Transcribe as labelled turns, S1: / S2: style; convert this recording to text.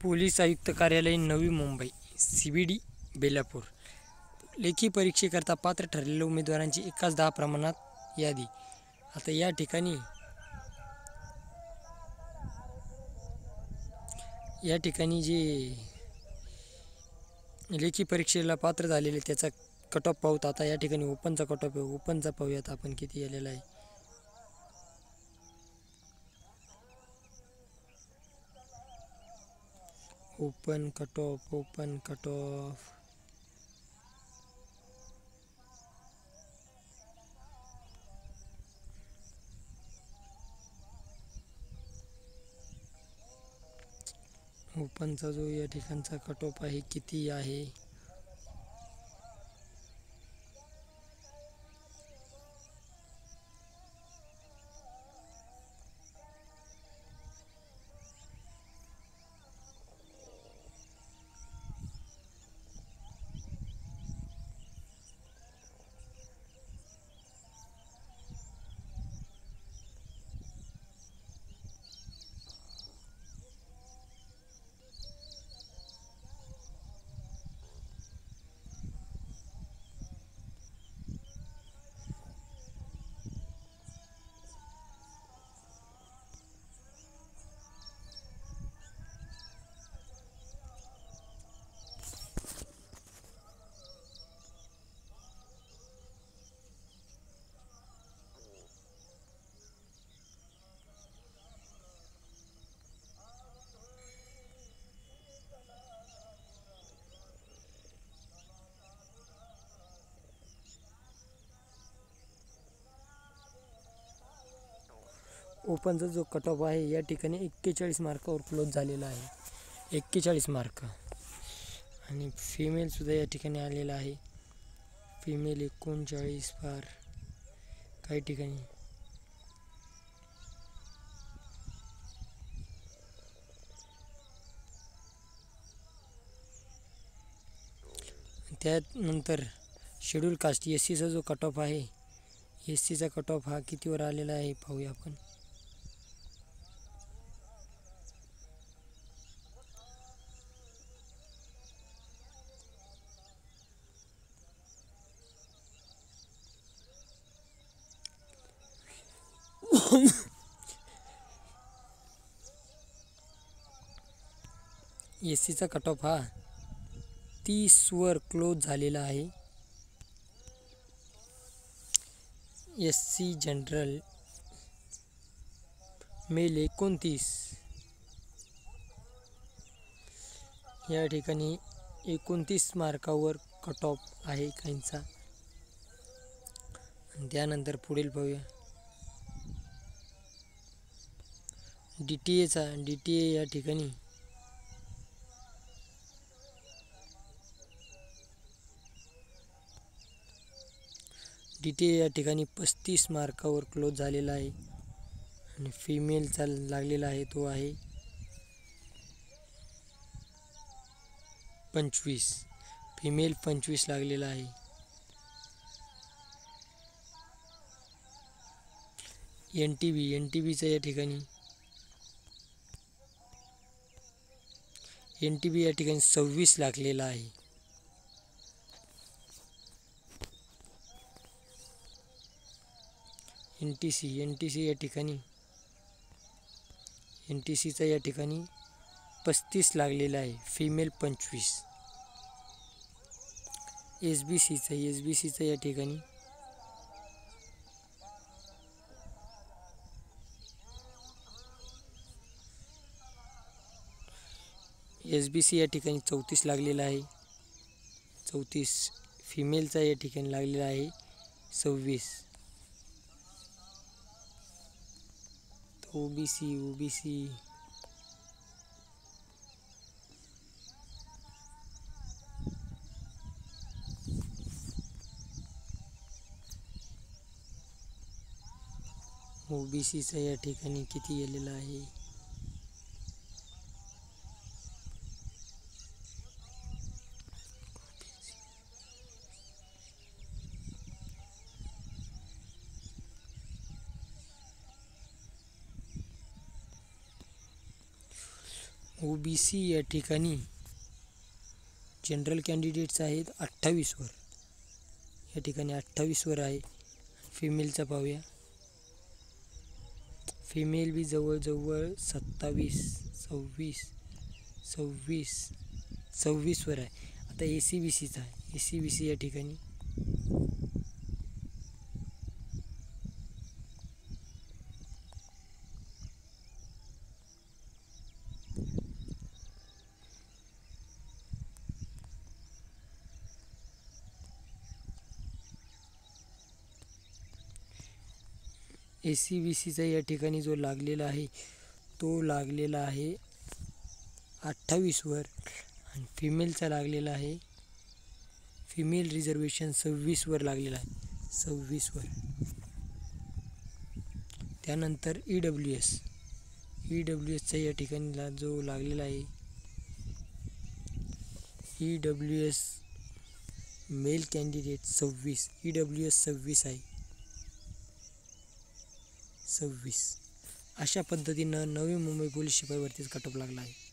S1: Police आयुक्त कार्यालय Navi Mumbai CBD Belapur. लेखी परीक्षेकरता पात्र ठरलेल्या उमेदवारांची एकाच 10 प्रमाणात यादी. आता या ठिकाणी जे लेखी परीक्षेला पात्र झालेले त्याचा कट ऑफ पाहूत. आता या ठिकाणी ओपनचा कट ऑफ आहे. ओपनचा पाहूयात आपण किती आलेला आहे. ओपन कट ऑफ ओपनचा जो या ठिकाणचा कट ऑफ आहे किती आहे. ओपनचा जो कट ऑफ आहे या ठिकाणी 41 मार्कावर क्लोज झालेला आहे. 41 मार्क. आणि फिमेलसुद्धा या ठिकाणी आलेला आहे. फिमेल 39 फार काही ठिकाणी. त्यानंतर शेड्यूल कास्ट SCचा जो कट ऑफ आहे, SCचा कट ऑफ हा कितीवर आलेला आहे पाहूया आपण. SCचा कट ऑफ हा 30वर क्लोज झालेला आहे. SC जनरल मेल 29 या ठिकाणी 29 मार्कावर कट ऑफ आहे काहींचा. त्यानंतर पुढील पाहूया DTA या ठिकाणी या ठिकाणी 35 मार्कावर क्लोज झालेला आहे. आणि फिमेलचा लागलेला आहे तो आहे 25. फिमेल 25 लागलेला आहे. NTBचा या ठिकाणी या ठिकाणी 26 लागलेला आहे. NTC या ठिकाणी NTCचा या ठिकाणी 35 लागलेला आहे. फिमेल 25. SBCचा या ठिकाणी SBC या ठिकाणी 34 लागलेला आहे. 34. फिमेलचा या ठिकाणी लागलेला आहे 26. OBC OBCचा या ठिकाणी किती आलेला आहे. OBC या ठिकाणी जनरल कॅन्डिडेट्स आहेत 28वर, या ठिकाणी 28वर आहे. फिमेलचा पाहूया. फिमेल बी जवळजवळ 26वर आहे. आता ACBCचा आहे. ACBC या ठिकाणी ACBCचा या ठिकाणी जो लागलेला आहे तो लागलेला आहे 28वर आणि फिमेलचा लागलेला आहे, फिमेल रिझर्वेशन 26वर लागलेला आहे, 26वर. त्यानंतर EWSचा या ठिकाणी जो लागलेला आहे EWS मेल कॅन्डिडेट 26, EWS 26 आहे, 26. अशा पद्धतीनं नवी मुंबई पोलीस शिपाई भरतीचा कट ऑफ लागला आहे.